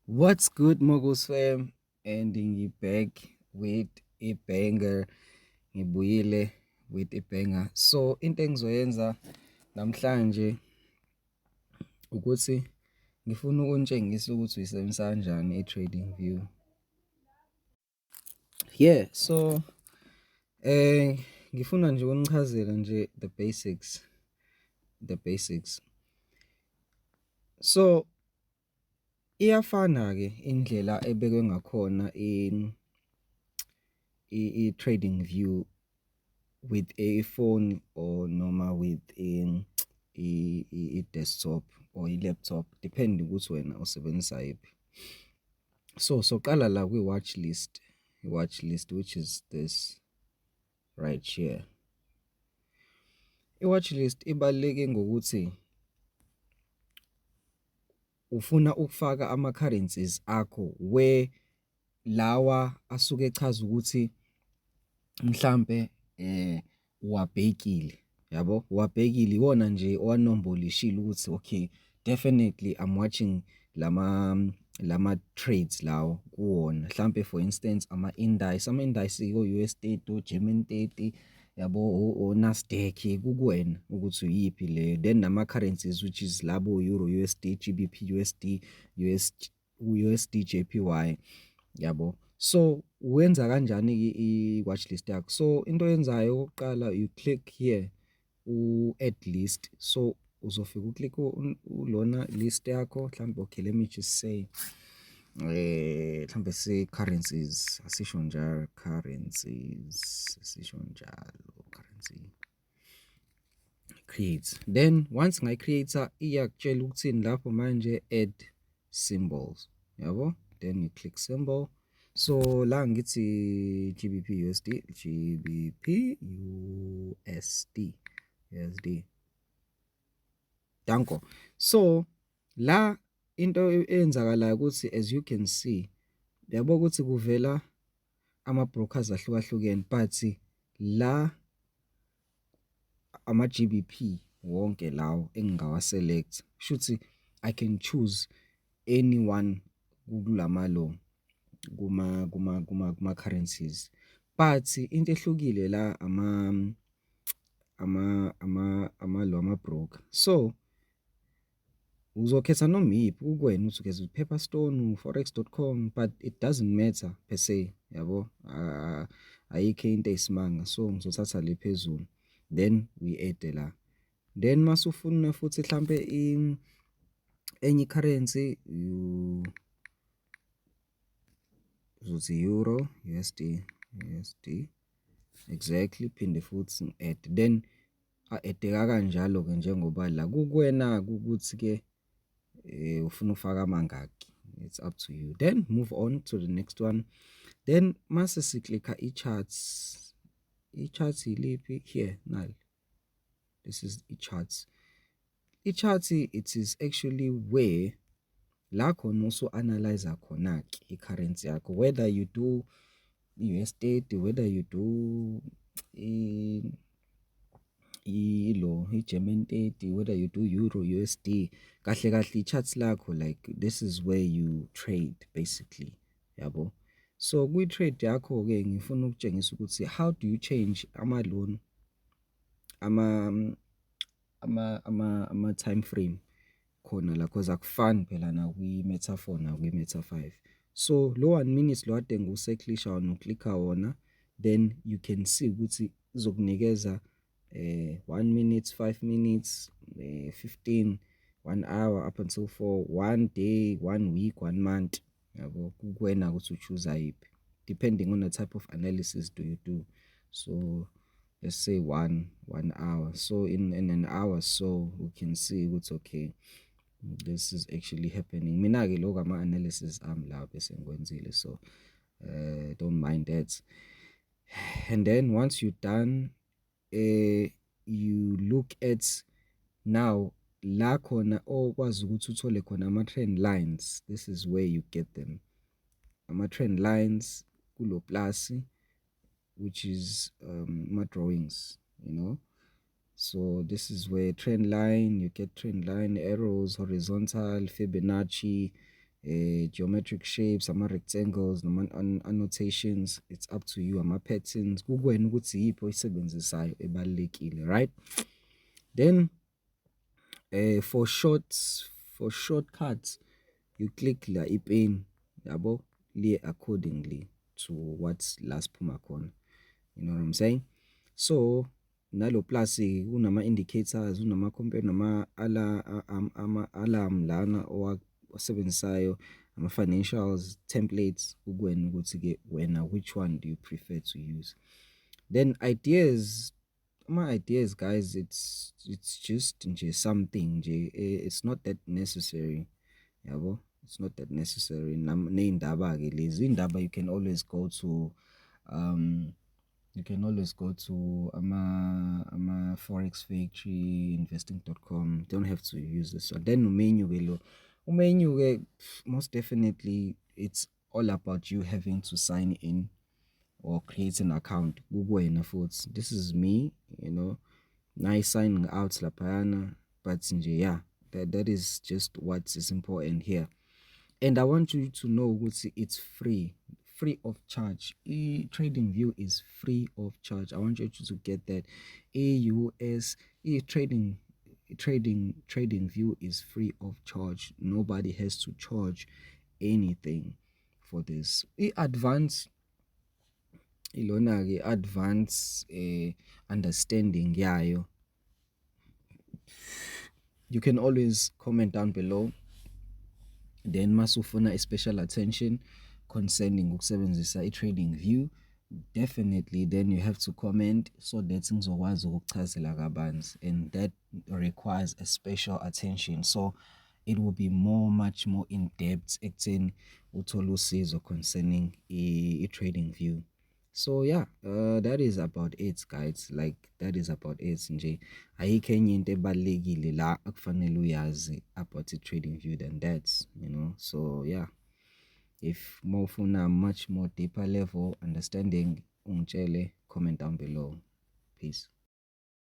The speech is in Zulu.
What's good, Moguls fam? Ending you back with a banger. Ngibuyile with a banger. So into engizoyenza namhlanje ukuthi ngifuna ukunitshengisa ukuthi uyisebenzisa kanjani iTradingView. Yeah, so ngifuna nje ukunichazela nje the basics. So iyafana ke indlela ebekwe ngakhona iTradingView with a phone or noma with a desktop or a laptop, depending ukuthi wena usebenzisa yiphi. So qala la kwi-watch list, which is this right here. I-watch list ibaluleke ngokuthi ufuna ukufaka ama-currencies akho where lawa asuke echaza ukuthi mhlambe uwabhekile, yabo, uwabhekile iwona nje owanombolishile ukuthi okay, definitely I'm watching lama trades lawo kuwona. Mhlambe for instance ama-indices ko-US30, o-German 30, yabo, o Nasdaq, kukuwena ukuthi uyiphi leyo. Then nama-currencies which is labo Euro USD, GBP USD, USD JPY, yabo. So wenza kanjani i-watch list yakho? So into yenzayo okokuqala, you click here add list. So uzofika uklik ulona list yakho, mhlambe okay, let me just say mhlambe say currencies, asisho njalo currencies, asisho njalo currency, create. Then once ngay creator iyakutshela ukuthini lapho manje, add symbols, yabo. Then you click symbol. So la ngithi GBP USD. Danko. So la into eyenzakalayo ukuthi as you can see, yabo ukuthi kuvela ama brokers ahlukahlukene, but la ama GBP wonke lawo engingawa select, shuthi I can choose anyone kulama lo kuma currencies, but into ehlukile la ama broker. So uzokhetha noma iphi kuwena ukuthi ukhetha Pepperstone, forex.com, but it doesn't matter per se, yabo. Ayikho into eyisimanga, so ngizothatha le phezulu, then we add la. Then masufuna futhi mhlambe enye currency uzothi Euro USD, exactly, phinde futhi add, then addeka kanjalo ke njengoba la kuwena ukuthi ke ufuna ufaka amangaki, it's up to you. Then move on to the next one. Then mase siklikha i-charts iliphi here, nali, this is i-charts. I-charts, it is actually where la khona usu analyze khona ke i-currency yakho, whether you do US30, whether you do i-German 30, whether you do Euro USD, kahle i-charts lakho, like this is where you trade basically, yabo. So kwi-trade yakho ke ngifuna ukutshengisa ukuthi how do you change ama-loan ama time frame khona la, cause akufani phela na kwi-Meta 4 na kwi-Meta 5. So lo 1 minute lo ade nguseklisha wona, uklikha wona, then you can see ukuthi izokunikeza 1 minute, 5 minutes, 15, 1 hour up until 4, 1 day, 1 week, 1 month, yabo. Kuwena ukuthi uchoose ayiphi depending on the type of analysis do you do. So let's say 1 hour. So in an hour, so we can see what's okay, this is actually happening. Mina ke lokho ama analysis la bese ngikwenzile, so don't mind that. And then once you're done, you look at now la khona okwazi ukuthi uthole khona ama trend lines. This is where you get them, ama trend lines kulo plus, which is my drawings, you know. So this is where trend line, you get trend line arrows, horizontal, Fibonacci, geometric shapes, ama-rectangles, annotations. It's up to you, ama-patterns. Kukuwena ukuthi yiphi oyisebenzisayo ebalulekile, right? Then for shortcuts, you click la ipeni, yabo, liye accordingly to what's last phuma khona. You know what I'm saying? So nalo plus unama indicators, unama compare nama alarm lana owasebenzisayo, ama financials templates, ukuwena ukuthi ke wena which one do you prefer to use. Then ideas, my ideas, guys, it's just nje something nje, it's not that necessary, yabo, it's not that necessary. Neyindaba ke lezi indaba you can always go to ama FOREX Factory, investing.com. Don't have to use this one. Then umenu ke lo, umenu ke most definitely it's all about you having to sign in or create an account. Kukuwena futhi. This is me, you know. Nice signing out laphayana, but nje yeah, that is just what is important here. And I want you to know it's free of charge. TradingView is free of charge. I want you to get that. TradingView is free of charge. Nobody has to charge anything for this. Advanced understanding yayo, you can always comment down below. Then masufuna a special attention concerning ukusebenzisa iTradingView, definitely then you have to comment so that ngizokwazi ukuchazela kabanzi, and that requires a special attention. So it will be much more in depth ekutheni uthole usizo concerning iTradingView. So yeah, that is about it, guys. Like that is about it nje. Ayikho enye into ebalekile la akufanele uyazi about iTradingView than that, you know. So yeah, if mawufuna much more deeper level understanding, ungitshele, comment down below. Peace.